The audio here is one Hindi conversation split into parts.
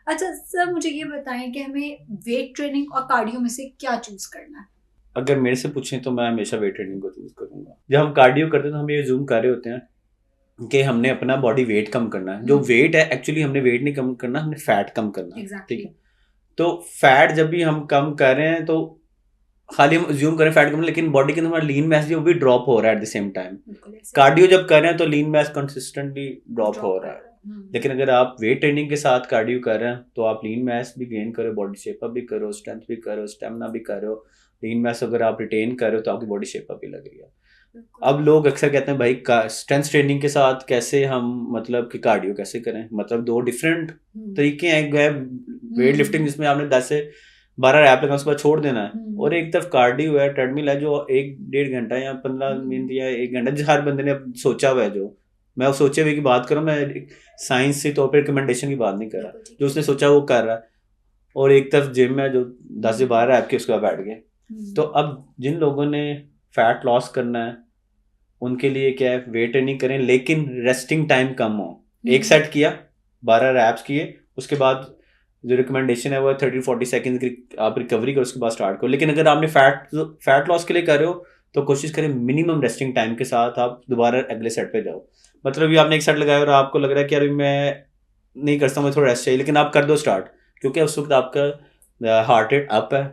अच्छा सर, मुझे ये बताएं कि हमें वेट ट्रेनिंग और कार्डियो में से क्या चूज करना है? अगर मेरे से पूछें तो मैं हमेशा वेट ट्रेनिंग को चूज करूंगा। जब हम कार्डियो करते हैं तो हम ये जूम कर रहे होते हैं कि हमने अपना बॉडी वेट कम करना है। जो वेट है एक्चुअली हमने वेट नहीं कम करना, हमने फैट कम करना है। ठीक एग्जैक्टली। है। तो फैट जब भी हम कम कर रहे हैं तो खाली हम ज्यूम करें फैट कम, लेकिन बॉडी के अंदर हमारा लीन मैस जो वो भी ड्रॉप हो रहा है एट द सेम टाइम। बिल्कुल ऐसे ही कार्डियो जब कर रहे हैं तो लीन मैस कंसिस्टेंटली ड्रॉप ड्रॉप हो कर रहा है। रहा है। लेकिन अगर आप वेट ट्रेनिंग के साथ कार्डियो कर रहे हैं तो आप लीन मैस भी गेन करो, बॉडी शेप अप भी करो, स्ट्रेंथ भी करो, स्टेमिना भी करो। लीन मैस अगर आप रिटेन कर रहे हो तो आपकी बॉडी शेप अप भी लग रही है। बिल्कुल। अब लोग अक्सर कहते हैं भाई स्ट्रेंथ ट्रेनिंग के साथ कैसे हम मतलब कि कार्डियो कैसे करें, मतलब दो डिफरेंट तरीके हैं। एक है वेट लिफ्टिंग जिसमें आपने 10 से 12 रैप लगाना उसके बाद छोड़ देना है, और एक तरफ कार्डियो है, ट्रेडमिल है, जो 1-1.5 घंटा या 15 मिनट या 1 घंटा जो हर बंदे ने सोचा हुआ है। जो मैं उस सोचे हुए की बात करूँ, मैं साइंस से तौर पर रिकमेंडेशन की बात नहीं कर रहा, जो उसने सोचा वो कर रहा है। और एक तरफ जिम है जो 10 से 12 रैप के उसके बाद बैठ गए। तो अब जिन लोगों ने फैट लॉस करना है उनके लिए क्या है, वेट ट्रेनिंग करें लेकिन रेस्टिंग टाइम कम हो। एक सेट किया, 12 रैप्स किए, उसके बाद जो रिकमेंडेशन है वो 30-40 सेकंड की आप रिकवरी करो, उसके बाद स्टार्ट करो। लेकिन अगर आपने फैट लॉस के लिए कर रहे हो तो कोशिश करें मिनिमम रेस्टिंग टाइम के साथ आप दोबारा अगले सेट पे जाओ। मतलब ये आपने एक सेट लगाया और आपको लग रहा है कि अरे मैं नहीं कर सकता, मुझे थोड़ा रेस्ट चाहिए, लेकिन आप कर दो स्टार्ट, क्योंकि उस वक्त आपका हार्ट रेट अप है।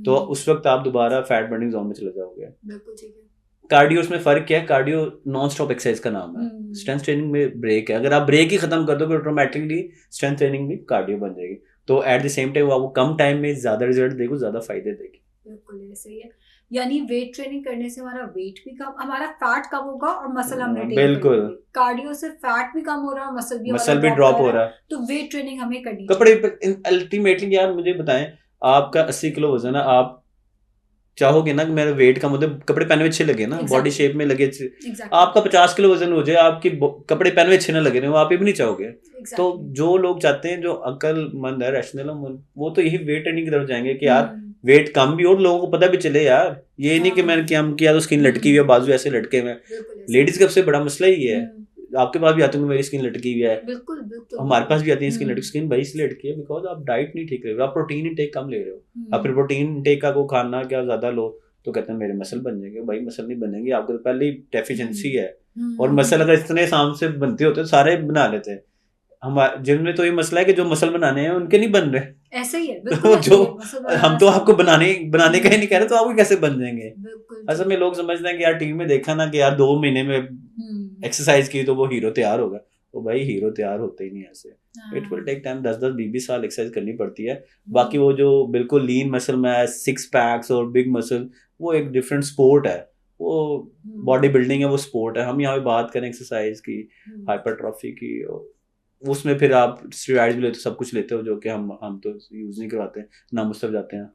तो उस वक्त आप दोबारा फैट बर्निंग जोन में चले जाओगे। बिल्कुल ठीक है। कार्डियो उसमें फर्क क्या है, कार्डियो नॉन स्टॉप एक्सरसाइज का नाम है। स्ट्रेंथ ट्रेनिंग में ब्रेक है, अगर आप ब्रेक ही खत्म कर दोगे ऑटोमेटिकली स्ट्रेंथ ट्रेनिंग भी कार्डियो बन जाएगी। तो एट द सेम टाइम वो आपको कम टाइम में ज्यादा रिजल्ट देगी, ज्यादा फायदे देगी। बिल्कुल ऐसे ही है। यानी वेट ट्रेनिंग करने से हमारा वेट भी कम, हमारा फैट कम होगा और मसल हम रिटेन कर बिल्कुल। लेंगे। कार्डियो से फैट भी कम हो रहा है और मसल भी हमारा मसल भी ड्रॉप ड्रॉप कर हो रहा रहा है। है। तो वेट ट्रेनिंग हमें करनी कपड़े चाहिए। अल्टीमेटली यार मुझे बताएं, आपका 80 किलो वजन है, आप चाहोगे ना कि मेरा वेट कम हो जाए, कपड़े पहने हुए अच्छे लगे ना, बॉडी एग्जैक्टली। शेप में लगे अच्छे। एग्जैक्टली। आपका 50 किलो वजन हो जाए, आपकी कपड़े पहने हुए अच्छे ना लगे रहे, वो आप ये भी नहीं चाहोगे। तो एग्जैक्टली। जो लोग चाहते हैं, जो अक्लमंद है, रैशनल है, वो तो यही वेट ट्रेनिंग की तरफ जाएंगे कि यार वेट कम भी हो और लोगों को पता भी चले यार। ये नहीं कि मैंने क्या किया तो स्किन लटकी हुई है, बाजू ऐसे लटके हुए हैं। बिल्कुल लेडीज का सबसे बड़ा मसला ही है। ऐसे। आपके पास भी आते होंगे मेरी स्किन लटकी हुई है, बिल्कुल बिल्कुल हमारे बिल्कुल। पास भी आती है स्किन लटकी। स्किन भाई इसलिए लटकी है बिकॉज आप डाइट नहीं ठीक ले रहे हो, आप प्रोटीन इंटेक कम ले रहे हो। आप फिर प्रोटीन इंटेक का को खाना क्या ज्यादा लो तो कहते हैं मेरे मसल बन जाएंगे। भाई मसल नहीं बनेंगे, आपको तो पहले ही डेफिशिएंसी है। और मसल अगर इतने आसाम से बनते होते तो सारे बना लेते हैं। हमारे जिनमें तो ये मसला है कि जो मसल बनाने हैं उनके नहीं बन रहे। ऐसे ही है, बिल्कुल तो ऐसे जो ही है, मसल बनाना हम तो आसान आपको है। बनाने का ही नहीं कह रहे, तो आपको कैसे बन जाएंगे। बिल्कुल असल ठीक में है। लोग समझते हैं कि यार टीवी में देखा ना कि यार 2 महीने में एक्सरसाइज की तो वो हीरो तैयार होगा। तो भाई हीरो तैयार होते ही नहीं ऐसे। इट विल टेक टाइम, 10-10 20-20 साल एक्सरसाइज करनी पड़ती है। बाकी वो जो बिल्कुल lean muscle mass, six packs और बिग मसल, वो एक डिफरेंट स्पोर्ट है। वो बॉडी बिल्डिंग है, वो स्पोर्ट है। हम यहाँ पे बात करें एक्सरसाइज की, हाइपरट्रॉफी की, उसमें फिर आप स्टेरॉइड्स भी लेते हो, सब कुछ लेते हो, जो कि हम तो यूज नहीं करवाते, ना मुझसे जाते हैं।